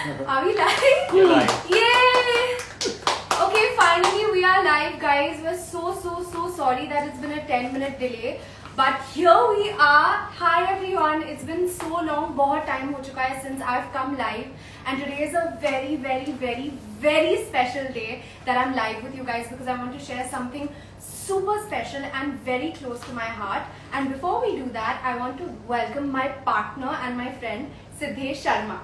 Are we live? You're live. Yay! Okay, finally we are live, guys. We're so sorry that it's been a 10-minute delay. But here we are. Hi everyone. It's been so long. बहुत time हो चुका है since I've come live. And today is a very special day that I'm live with you guys because I want to share something super special and very close to my heart. And before we do that, I want to welcome my partner and my friend Siddhesh Sharma.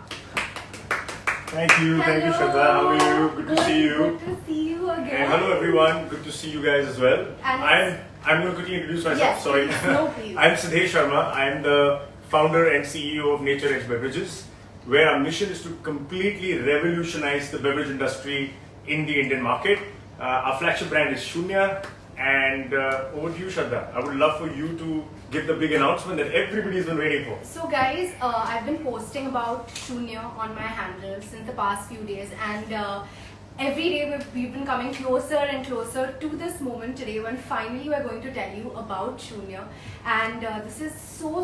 Thank you, Shraddha. How are you? Good to see you. Good to see you again. And hello everyone. Good to see you guys as well. And I'm going to quickly introduce myself. Yes, Sorry. please. No, please. I'm Siddhesh Sharma. I'm the founder and CEO of Nature Edge Beverages, where our mission is to completely revolutionize the beverage industry in the Indian market. Our flagship brand is Shunya. And over to you, Shraddha. I would love for you to give the big announcement that everybody's been waiting for. So guys, I've been posting about Shunya on my handle since the past few days, and every day we've been coming closer and closer to this moment today when finally we're going to tell you about Shunya. And this is so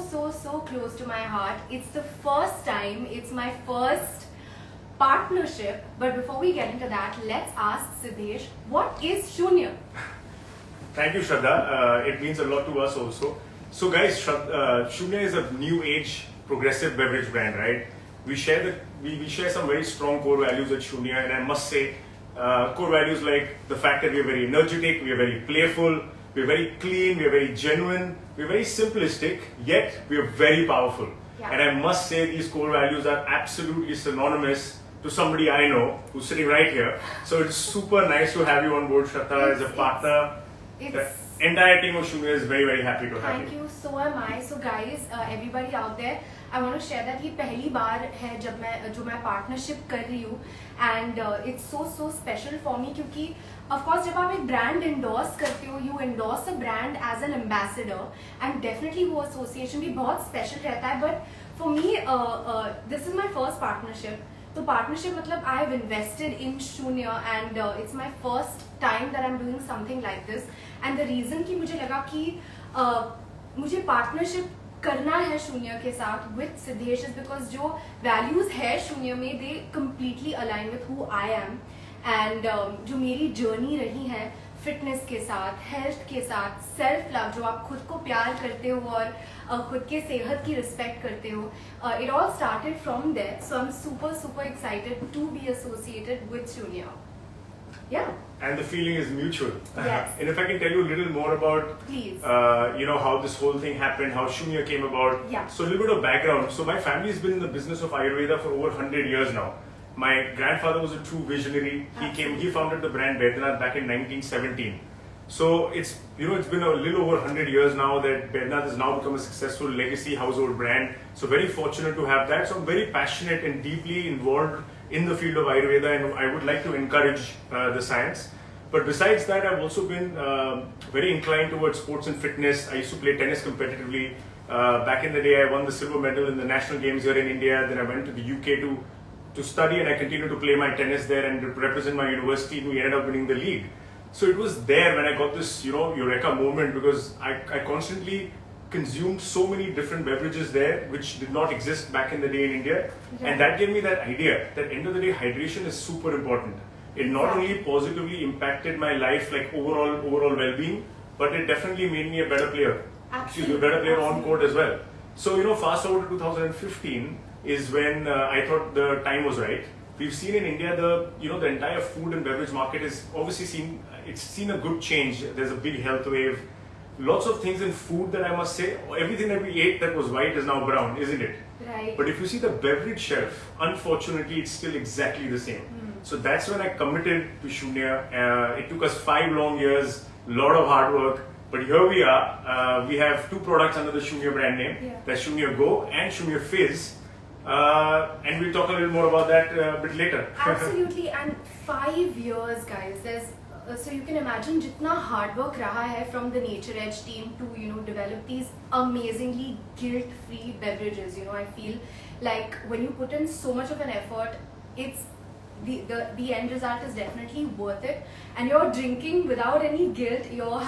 close to my heart. It's the first time, it's my first partnership. But before we get into that, let's ask Siddhesh, what is Shunya? Thank you, Shraddha. It means a lot to us also. So guys, Shunya is a new age progressive beverage brand, right? We share some very strong core values at Shunya, and I must say, core values like the fact that we are very energetic, we are very playful, we are very clean, we are very genuine, we are very simplistic, yet we are very powerful. Yeah. And I must say these core values are absolutely synonymous to somebody I know who's sitting right here. So it's super nice to have you on board, Shraddha, as a partner. The entire team of Shunya is very happy to have you. Thank you. So am I. So guys, everybody out there, I want to share that ये पहली बार है जब मैं partnership कर रही हूँ, and it's so special for me क्योंकि of course जब आप एक brand endorse करते हो, you endorse a brand as an ambassador, and definitely वो association भी बहुत special रहता है. But for me, this is my first partnership. तो partnership मतलब I have invested in Shunya, and it's my first time that I'm doing something like this. And the reason कि मुझे लगा कि मुझे partnership करना है शून्य के साथ with Siddhesh is because जो values है शून्य में they completely align with who I am, and जो मेरी journey रही है फिटनेस के साथ, हेल्थ के साथ, सेल्फ लव, जो आप खुद को प्यार करते हो और खुद के सेहत की रिस्पेक्ट करते हो, it all started from there. So I am super excited to be associated with Shunya. Yeah. And the feeling is mutual. Yes. And if I can tell you a little more about, Please. How this whole thing happened, how Shunya came about. Yeah. So a little bit of background. So my family has been in the business of Ayurveda for over 100 years now. My grandfather was a true visionary. He founded the brand Baidyanath back in 1917. So it's been a little over 100 years now that Baidyanath has now become a successful legacy household brand. So very fortunate to have that. So I'm very passionate and deeply involved in the field of Ayurveda, and I would like to encourage the science. But besides that, I've also been very inclined towards sports and fitness. I used to play tennis competitively. Back in the day, I won the silver medal in the national games here in India. Then I went to the UK to study, and I continued to play my tennis there and represent my university, and we ended up winning the league. So it was there when I got this, eureka moment, because I constantly consumed so many different beverages there, which did not exist back in the day in India. Yeah. And that gave me that idea that end of the day, hydration is super important. It not only positively impacted my life, like overall well-being, but it definitely made me a better player. Absolutely. A better player on court as well. So, fast forward to 2015 is when I thought the time was right. We've seen in India the entire food and beverage market is obviously seen a good change. There's a big health wave. Lots of things in food that I must say, everything that we ate that was white is now brown, isn't it? Right. But if you see the beverage shelf, unfortunately, it's still exactly the same. So that's when I committed to Shunya. It took us 5 long years, a lot of hard work. But here we are. We have 2 products under the Shunya brand name. Yeah. That's Shunya Go and Shunya Fizz. And we'll talk a little more about that a bit later. Absolutely. And 5 years, guys. So you can imagine जितना hard work रहा है from the Nature Edge team to develop these amazingly guilt-free beverages. I feel like when you put in so much of an effort, it's the end result is definitely worth it, and you're drinking without any guilt. You're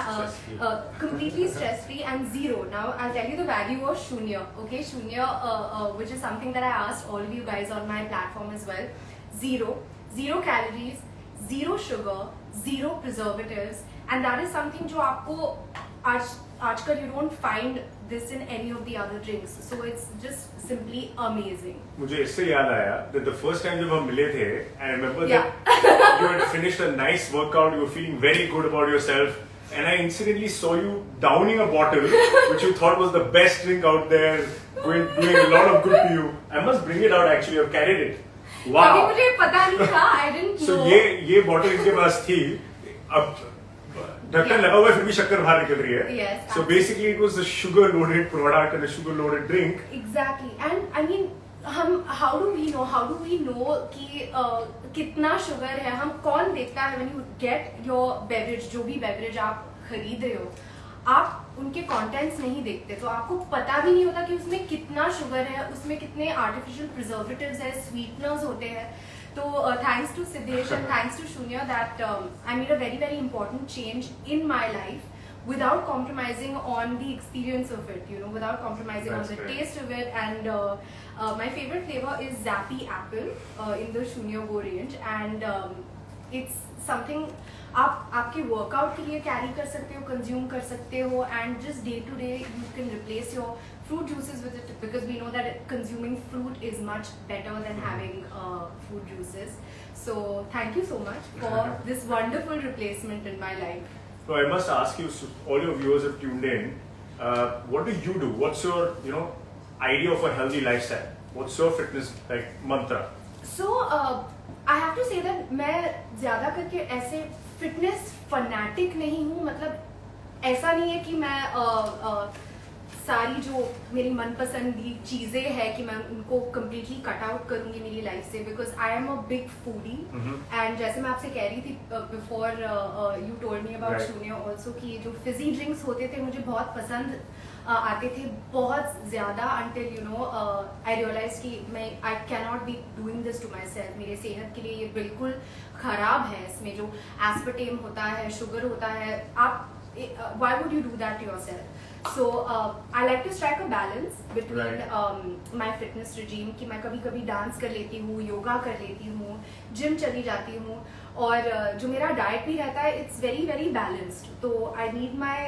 completely stress free and zero. Now I'll tell you the value of Shunya. Okay, Shunya, which is something that I asked all of you guys on my platform as well. Zero calories, zero sugar, zero preservatives, and that is something जो आपको आजकल you don't find this in any of the other drinks. So it's just simply amazing. मुझे इससे याद आया that the first time जब हम मिले थे, I remember that you had finished a nice workout, you were feeling very good about yourself, and I incidentally saw you downing a bottle which you thought was the best drink out there, doing a lot of good to you. I must bring it out actually. I've carried it. Wow. अभी मुझे पता नहीं था. I didn't know. So ये bottle इनके पास थी. अब ढक्कन लगा हुआ है फिर भी शक्कर बाहर निकल रही है. Yes. So basically it was a sugar loaded product and a sugar loaded drink. Exactly. And I mean how do we know कि कितना शुगर है? हम कौन देखता है when you get your beverage, जो भी beverage आप खरीद रहे हो, आप उनके कंटेंट्स नहीं देखते, तो आपको पता भी नहीं होता कि उसमें कितना शुगर है, उसमें कितने आर्टिफिशियल प्रिजर्वेटिव्स है, स्वीटनर्स होते हैं. So thanks to Siddesh and thanks to Shunya that I made a very important change in my life without compromising on the experience of it, without compromising That's on the great. taste of it. And my favorite flavor is Zappy Apple in the Shunya Go range, and it's something आप आपके workout के लिए carry कर सकते हो, consume कर सकते हो, and just day to day you can replace your fruit juices with it, because we know that consuming fruit is much better than having fruit juices. So thank you so much for this wonderful replacement in my life. So I must ask you, so all your viewers have tuned in. What do you do? What's your idea of a healthy lifestyle? What's your fitness mantra? So I have to say that मैं ज़्यादा करके ऐसे fitness fanatic नहीं हूँ. मतलब ऐसा नहीं है कि मैं सारी जो मेरी मनपसंदी चीज़ें हैं कि मैं उनको कम्प्लीटली कट आउट करूँगी मेरी लाइफ से, because I am a big foodie. And जैसे मैं आपसे कह रही थी before you told me about शून्य ऑल्सो कि ये जो फिजी ड्रिंक्स होते थे मुझे बहुत पसंद आते थे, बहुत ज़्यादा, until आई रियलाइज कि मैं I can not be doing this to my सेल्फ. मेरे सेहत के लिए ये बिल्कुल ख़राब है. इसमें जो एस्पर्टेम होता है, शुगर होता है, आप why would you do that to yourself? So I like to strike a balance between my fitness regime कि मैं कभी कभी डांस कर लेती हूँ, योगा कर लेती हूँ, जिम चली जाती हूँ, और जो मेरा डाइट भी रहता है इट्स वेरी बैलेंस्ड. तो आई नीड माई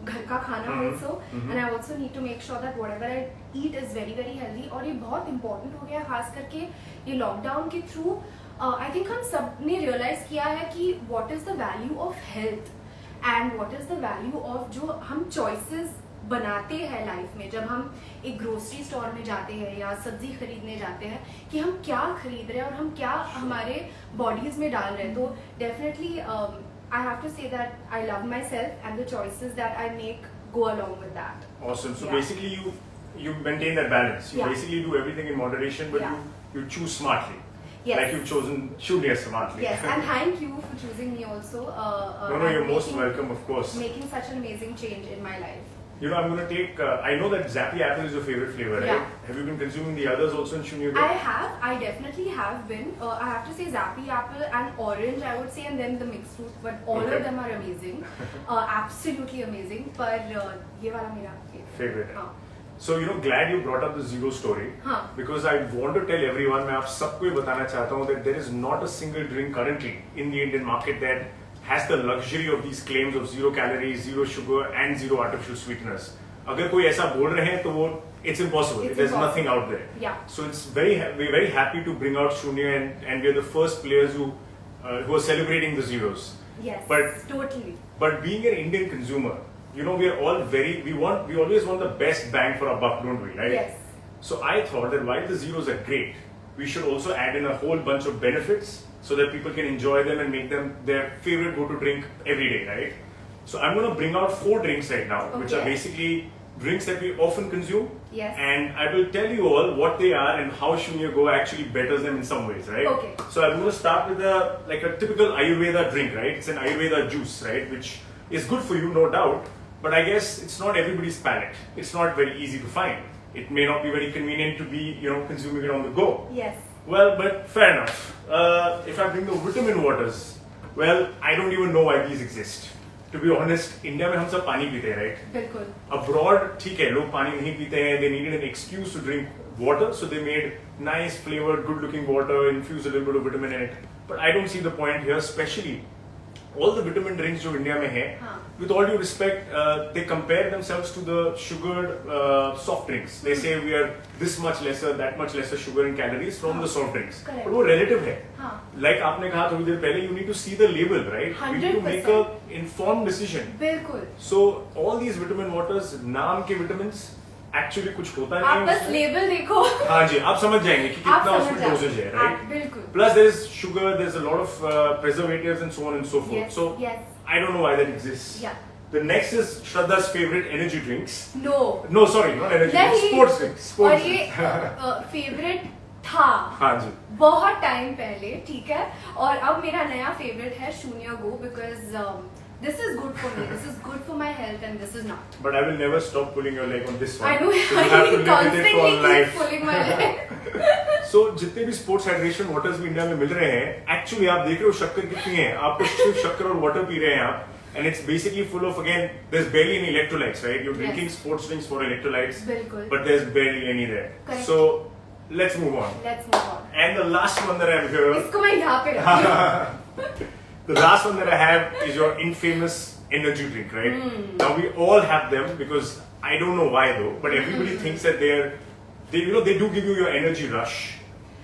घर का खाना also, and I also need to make sure that whatever I eat is very healthy. और ये बहुत इंपॉर्टेंट हो गया खास करके ये लॉकडाउन के थ्रू. आई थिंक हम सब ने रियलाइज किया है कि what is the value of health and what is the value of जो हम चॉइसेस बनाते हैं लाइफ में. जब हम एक ग्रोसरी स्टोर में जाते हैं या सब्जी खरीदने जाते हैं कि हम क्या खरीद रहे हैं और हम क्या हमारे बॉडीज में डाल रहे हैं. तो definitely I have to say that I love myself and the choices that I make go along with that. Awesome. So basically you maintain that balance. You basically do everything in moderation, but you choose smartly. Yes. Like you've chosen Shunya smartly. Yes, and thank you for choosing me also. No, you're most welcome, of course. Making such an amazing change in my life. I'm going to take, I know that Zappy Apple is your favorite flavor, right? Yeah. Have you been consuming the others also in Shunya? I definitely have been. I have to say Zappy Apple and Orange, I would say, and then the mixed fruit, but all of them are amazing. Absolutely amazing. But ये वाला मेरा favorite. So glad you brought up the zero story. Because I want to tell everyone, मैं आप सबको ये बताना चाहता हूँ that there is not a single drink currently in the Indian market that has the luxury of these claims of zero calories, zero sugar, and zero artificial sweeteners. अगर कोई ऐसा बोल रहे हैं तो वो it's impossible. There's nothing out there. Yeah. So we're very happy to bring out Shunya, and we're the first players who are celebrating the zeros. Yes. But totally. But being an Indian consumer, we are all we always want the best bang for our buck, don't we? Right? Yes. So I thought that while the zeros are great, we should also add in a whole bunch of benefits so that people can enjoy them and make them their favorite go-to drink every day, right? So I'm going to bring out 4 drinks right now, which are basically drinks that we often consume. Yes. And I will tell you all what they are and how Shunya Go actually betters them in some ways, right? Okay. So I'm going to start with a typical Ayurveda drink, right? It's an Ayurveda juice, right? Which is good for you, no doubt. But I guess it's not everybody's palate. It's not very easy to find. It may not be very convenient to be, consuming it on the go. Yes. Well, but fair enough. If I bring the vitamin waters, well, I don't even know why these exist. To be honest, India में हम सब पानी पीते हैं, right? बिल्कुल. Abroad, ठीक है, लोग पानी नहीं पीते हैं. They needed an excuse to drink water, so they made nice flavored, good-looking water, infused a little bit of vitamin in it. But I don't see the point here, especially all the vitamin drinks जो India में हैं, हाँ. with all due respect, they compare themselves to the sugared soft drinks. They say we are this much lesser, that much lesser sugar and calories from the soft drinks. Correct. But वो relative है. हाँ. Like आपने कहा थोड़ी देर पहले, you need to see the label, right? You need to make a informed decision. बिल्कुल. So all these vitamin waters, नाम के vitamins, actually कुछ होता नहीं आप है बस उसमें. लेबल देखो. हाँ जी, आप समझ जाएंगे कि आप कितना समझ उसमें जाओ. dosage है, right? आप बिल्कुल. Plus there is sugar, there's a lot of preservatives and so on and so forth. Yes. So Yes. I don't know why that exists. Yeah. The next is Shraddha's favorite energy drinks. No. No, sorry, not energy drinks. नहीं. Sports drinks. और Sports ये drinks. Favourite था. हाँ जी. बहुत time पहले, ठीक है. और अब मेरा नया फेवरेट है शून्य go because this is good for me. This is good for my health, and this is not. But I will never stop pulling your leg on this one. I know. So you have to live with it for constantly keep life. pulling my leg. So जितने भी sports hydration waters भी India में मिल रहे हैं, actually आप देख रहे हो शक्कर कितनी है. आप सिर्फ शक्कर और वाटर पी रहे हैं आप. And it's basically full of, again, there's barely any electrolytes, right? You're drinking Yes. sports drinks for electrolytes, बिल्कुल. but there's barely any there. Correct. So let's move on. Let's move on. And the last one that I have here, इसको मैं यहाँ पे रखती हूँ. the last one that I have is your infamous energy drink, right? Now we all have them because I don't know why though, but everybody thinks that they do give you your energy rush.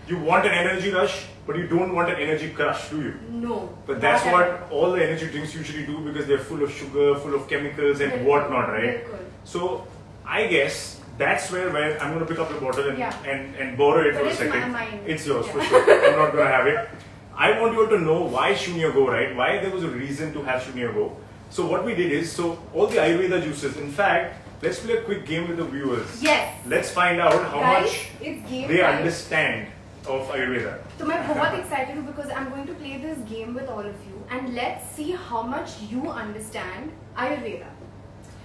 You want an energy rush, but you don't want an energy crush, do you? No. But that's not at what all the energy drinks usually do because they're full of sugar, full of chemicals and बिल्कुल, whatnot, right? बिल्कुल. So I guess that's where I'm going to pick up the bottle and, Yeah. and borrow it But for a it's second. mine. It's yours Yeah. for sure. I'm not going to have it. I want you all to know why Shunya Go, right? Why there was a reason to have Shunya Go. So what we did is, so all the Ayurveda juices, in fact, let's play a quick game with the viewers. Yes. Let's find out how Guys, much it's game they time. understand of Ayurveda. तो मैं बहुत excited हूँ because I'm going to play this game with all of you and let's see how much you understand Ayurveda.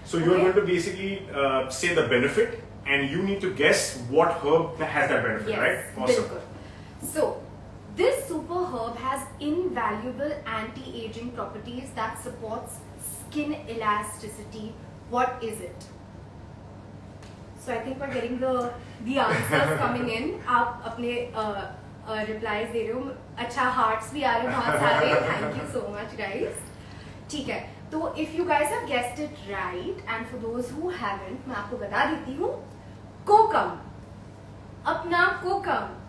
So you're Okay. going to basically say the benefit and you need to guess what herb has that benefit, Yes, right? Awesome. बिल्कुल. So, this super herb has invaluable anti-aging properties that supports skin elasticity. What is it? So I think we're getting the answers coming in. आप अपने replies दे रहे हो. अच्छा hearts भी आ रहे हैं बहुत सारे. Thank you so much guys. ठीक है. तो if you guys have guessed it right and for those who haven't, मैं आपको बता देती हूँ. कोकम. अपना कोकम.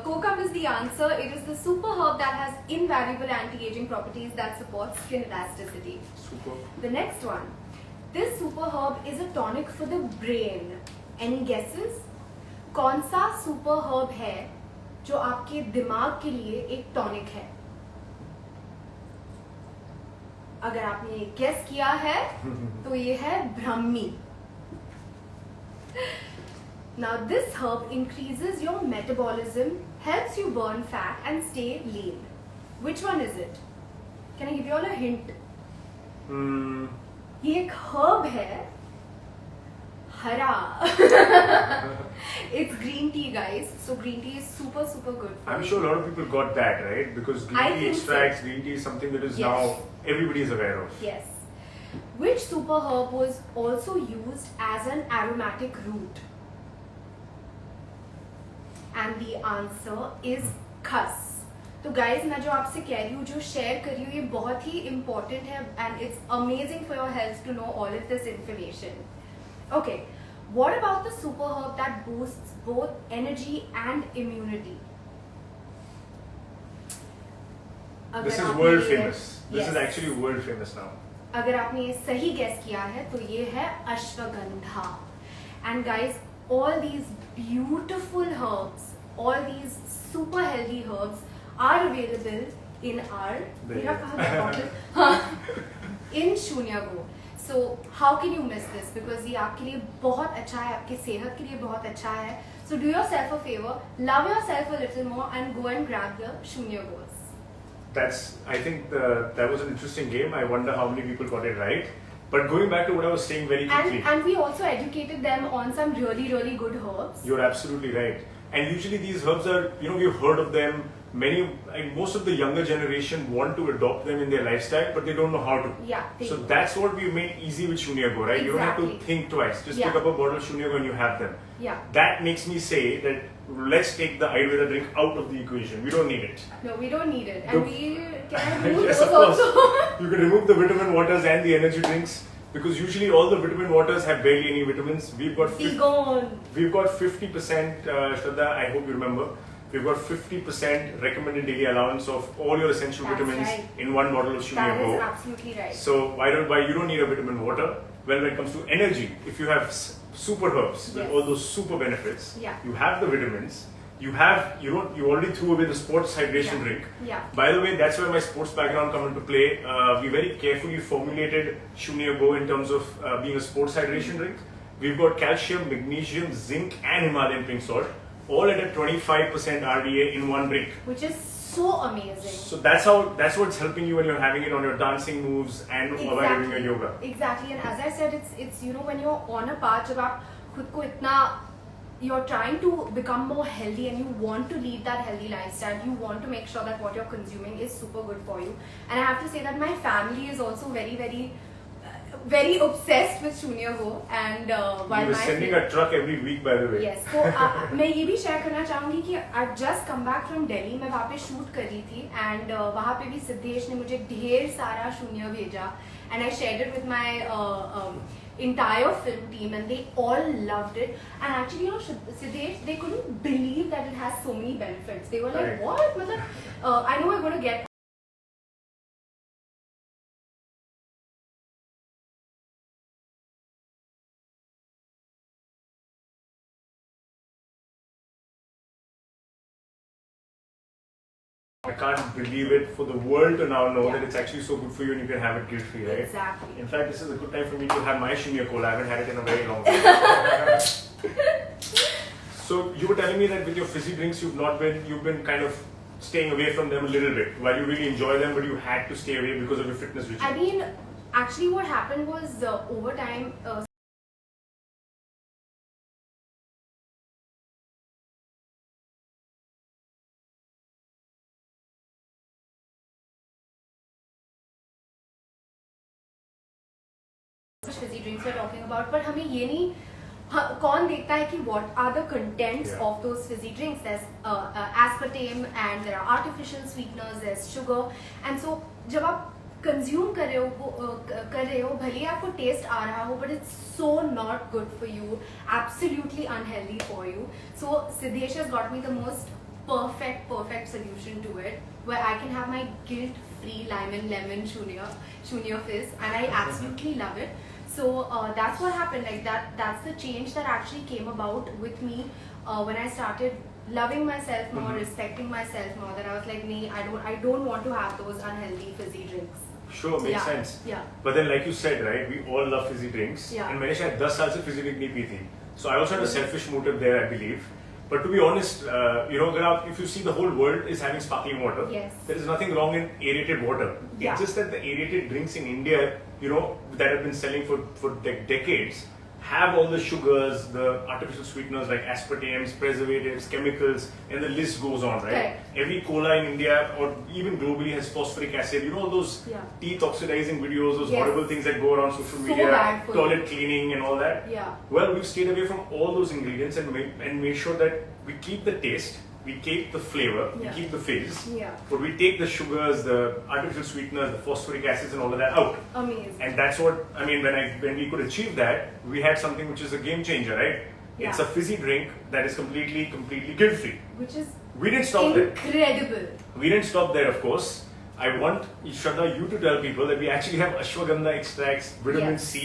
Kokum is the answer. It is the super herb that has invaluable anti-aging properties that support skin elasticity. Super. The next one. This super herb is a tonic for the brain. Any guesses? कौन सा super herb है जो आपके दिमाग के लिए एक tonic है? अगर आपने guess किया है, तो ये है Brahmi. Now this herb increases your metabolism, helps you burn fat and stay lean. Which one is it? Can I give you all a hint? ये एक herb है, हरा. It's green tea, guys. So green tea is super good for I'm you. sure a lot of people got that, right? Because I green tea think so. extracts, green tea is something that is Yes. now everybody is aware of. Yes. Which super herb was also used as an aromatic root? And the answer is khas. तो guys, मैं जो आपसे कह रही हूँ, जो share कर रही हूँ, ये बहुत ही important है and it's amazing for your health to know all of this information. Okay, what about the super herb that boosts both energy and immunity? अगर This is आपने world ये- famous. This Yes. is actually world famous now. अगर आपने ये सही gas किया है तो ये है ashwagandha. And guys, all these beautiful herbs, all these super healthy herbs are available in our मेरा कहाँ गया bottle? हाँ, in Shunya Go. So how can you miss this? Because ये आपके लिए बहुत अच्छा है, आपकी सेहत के लिए बहुत अच्छा है. So do yourself a favor, love yourself a little more and go and grab the Shunya Gos. I think that was an interesting game. I wonder how many people got it right. But going back to what I was saying very quickly. And we also educated them on some really good herbs. You're absolutely right. And usually these herbs are, we've heard of them. Most of the younger generation want to adopt them in their lifestyle, but they don't know how to. Yeah. So that's what we made easy with Shunya Go, right? You don't have to Exactly. think twice. Just Yeah. pick up a bottle of Shunya Go and you have them. Yeah. That makes me say that let's take the Ayurveda drink out of the equation. We don't need it. No, we don't need it. And we can remove Yes, those of course. also. You can remove the vitamin waters and the energy drinks because usually all the vitamin waters have barely any vitamins. Be gone. We've got 50%, Shraddha, I hope you remember. We've got 50% recommended daily allowance of all your essential That's vitamins right. in one bottle of Shunya That is Go. absolutely right. So why you don't need a vitamin water? Well, when it comes to energy, if you have super herbs with Yes. all those super benefits, Yeah. you have the vitamins. You already threw away the sports hydration Yeah. drink. Yeah. By the way, that's where my sports background come into play. We very carefully formulated Shunya Go in terms of being a sports hydration drink. We've got calcium, magnesium, zinc, and Himalayan pink salt, all at a 25% RDA in one drink. Which is so amazing. So that's what's helping you when you're having it on your dancing moves and while you're doing your yoga. Exactly. And as I said, it's when you're on a path, जब आप खुद को इतना you're trying to become more healthy and you want to lead that healthy lifestyle, you want to make sure that what you're consuming is super good for you. And I have to say that my family is also very obsessed with Shunya Go. And while You were my sending a truck every week, by the way. Yes. तो मैं ये भी share करना चाहूँगी कि I've just come back from Delhi. मैं वहाँ पे शूट कर रही थी and वहाँ पे भी सिद्धेश ने मुझे ढेर सारा शून्य भेजा and I shared it with my entire film team and they all loved it. And actually, Siddesh, they couldn't believe that it has so many benefits. They were like, Right. what? मतलब, I know we're going to get I can't believe it for the world to now know Yeah. that it's actually so good for you and you can have it guilt-free, right? Exactly. In fact, this is a good time for me to have my Shunya Cola. I haven't had it in a very long time. So you were telling me that with your fizzy drinks, you've been kind of staying away from them a little bit. While you really enjoy them, but you had to stay away because of your fitness regime. I mean, actually what happened was over time, fizzy drinks we're talking about, but हमें ये नहीं कौन देखता है कि what are the contents Yeah. of those fizzy drinks? There's aspartame and there are artificial sweeteners, there's sugar, and so जब आप consume कर रहे हो भले ही आपको टेस्ट आ रहा हो but it's so not good for you, absolutely unhealthy for you. So Siddesh has got me the most perfect solution to it, where I can have my guilt-free lime and lemon Shunya fizz, and I absolutely love it. So that's what happened. Like that's the change that actually came about with me when I started loving myself more, respecting myself more. That I was like, nee, I don't want to have those unhealthy fizzy drinks. Sure, makes Yeah, sense. yeah. But then, like you said, right, we all love fizzy drinks. Yeah. And मैंने शायद 10 साल से fizzy drink नहीं P थी. So I also had a selfish motive there, I believe. But to be honest, if you see the whole world is having sparkling water, Yes. there is nothing wrong in aerated water. Yeah. It's just that the aerated drinks in India, that have been selling for decades, have all the sugars, the artificial sweeteners like aspartames, preservatives, chemicals, and the list goes on, right? Correct. Every cola in India or even globally has phosphoric acid. You know all those Yeah. teeth oxidizing videos, those Yes. horrible things that go around social So media, bad for you. toilet cleaning and all that. Yeah. Well, we've stayed away from all those ingredients and made sure that we keep the taste, we keep the flavor, we Yeah. keep the fizz, Yeah. but we take the sugars, the artificial sweeteners, the phosphoric acids and all of that out. Amazing. And that's what, I mean, when we could achieve that, we had something which is a game changer, right? It's Yeah. a fizzy drink that is completely guilt-free. Which is We didn't stop there. incredible. We didn't stop there, of course. I want, Shraddha, you to tell people that we actually have ashwagandha extracts, vitamin Yes. C,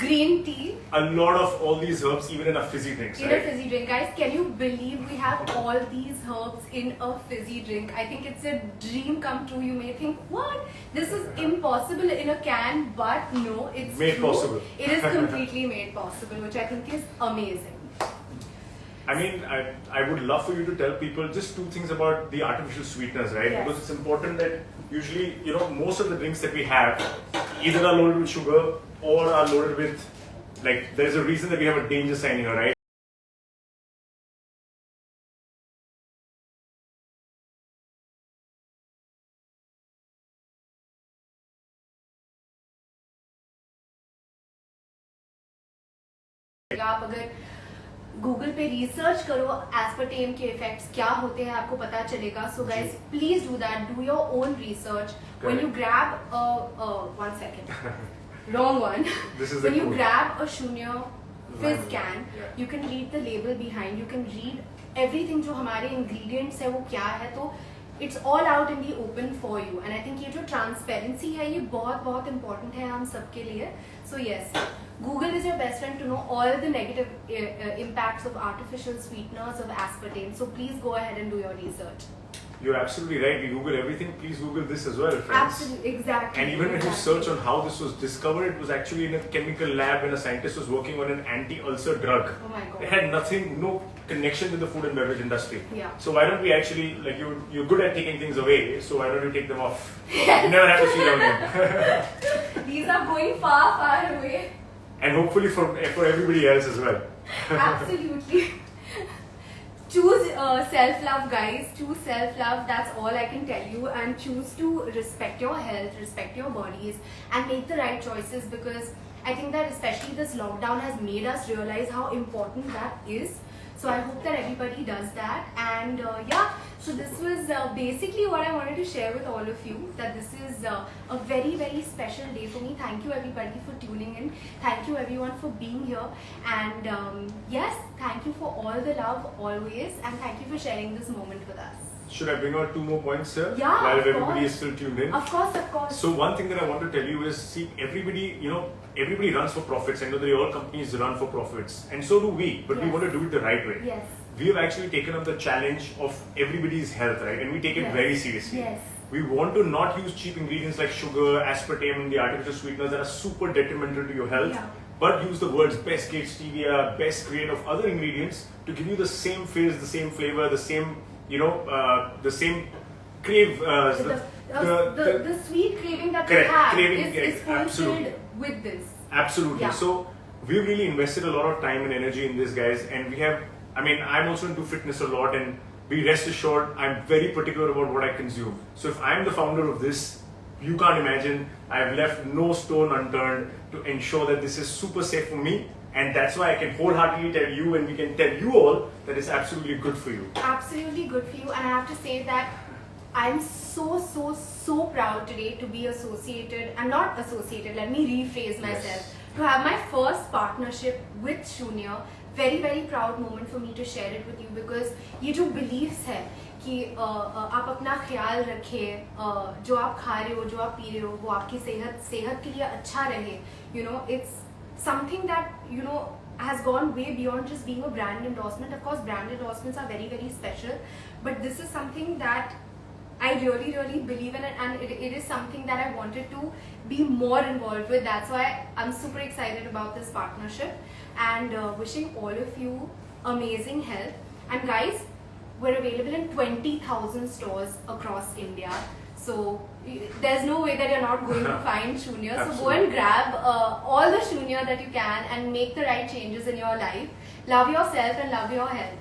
Green tea a lot of all these herbs, even in a fizzy drinks, in a right? fizzy drink. Guys, can you believe we have all these herbs in a fizzy drink? I think it's a dream come true. You may think, what? This is impossible in a can, but no, it's Made true. possible. It is completely made possible, which I think is amazing. I mean, I would love for you to tell people just two things about the artificial sweeteners, right? Yes. Because it's important that usually, most of the drinks that we have either are loaded with sugar or are loaded with, like, there's a reason that we have a danger sign here, right? आप अगर Google पे research करो aspartame के effects क्या होते हैं, आपको पता चलेगा. So guys please do that, do your own research. When you grab one second wrong one. When you grab a Shunya fizz can, you can read the label behind, you can read everything जो हमारे ingredients है वो क्या है. तो it's all out in the open for you. And I think ये जो transparency है ये बहुत बहुत important है हम सबके लिए. So yes, Google is your best friend to know all the negative impacts of artificial sweeteners of aspartame. So please go ahead and do your research. You're absolutely right. We Google everything. Please Google this as well, friends. Absolutely, exactly. And even when you search on how this was discovered, it was actually in a chemical lab when a scientist was working on an anti-ulcer drug. Oh my God. It had nothing, no connection with the food and beverage industry. Yeah. So why don't we actually, like you're good at taking things away, so why don't you take them off? You never have to see them again. These are going far, far away. And hopefully for everybody else as well. Absolutely. Choose self-love, guys. Choose self-love. That's all I can tell you. And choose to respect your health, respect your bodies, and make the right choices, because I think that especially this lockdown has made us realize how important that is. So I hope that everybody does that. And yeah, so this was basically what I wanted to share with all of you, that this is a very, very special day for me. Thank you everybody for tuning in. Thank you everyone for being here. And yes, thank you for all the love always. And thank you for sharing this moment with us. Should I bring out 2 more points, sir? Yeah, while of everybody course. is still tuned in. Of course, of course. So one thing that I want to tell you is, see, everybody, everybody runs for profits. I know that all companies run for profits, and so do we. But we Yes. want to do it the right way. Yes. We have actually taken up the challenge of everybody's health, right? And we take it Yes. very seriously. Yes. We want to not use cheap ingredients like sugar, aspartame, and the artificial sweeteners that are super detrimental to your health. Yeah. But use the words best grade stevia, best grade of other ingredients to give you the same fizz, the same flavor, the same, the same crave. The sweet craving that Correct, we have craving, is fulfilled absolutely. with this. Absolutely. Yeah. So we've really invested a lot of time and energy in this, guys, and we have. I mean, I'm also into fitness a lot, and be rest assured, I'm very particular about what I consume. So if I'm the founder of this, you can't imagine, I've left no stone unturned to ensure that this is super safe for me, and that's why I can wholeheartedly tell you, and we can tell you all, that it's absolutely good for you. Absolutely good for you. And I have to say that I'm so proud today to be associated, and not associated, let me rephrase myself, to have my first partnership with Shunya. Very proud moment for me to share it with you, because ये जो beliefs है कि आप अपना ख्याल रखें, जो आप खा रहे हो, जो आप पी रहे हो, वो आपकी सेहत के लिए अच्छा रहे. It's something that has gone way beyond just being a brand endorsement. Of course, brand endorsements are very special, but this is something that I really believe in it, and it is something that I wanted to be more involved with. That's why I'm super excited about this partnership, and wishing all of you amazing health. And guys, we're available in 20,000 stores across India. So there's no way that you're not going to find Shunya. So go and grab all the Shunya that you can and make the right changes in your life. Love yourself and love your health.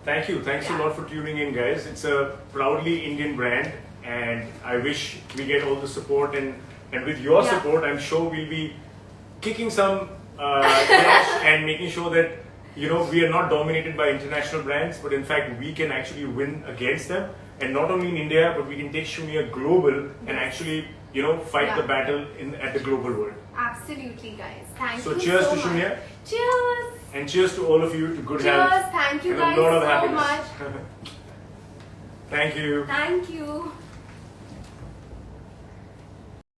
Thank you. Thanks a lot for tuning in, guys. It's a proudly Indian brand, and I wish we get all the support. And with your support, I'm sure we'll be kicking some cash and making sure that we are not dominated by international brands, but in fact we can actually win against them. And not only in India, but we can take Shunya global and actually fight the battle at the global world. Absolutely, guys. Thank you. So cheers to much. Shunya. Cheers. And cheers to all of you to good Cheers. health. Thank you and guys a lot of so happiness. much. Thank you. Thank you.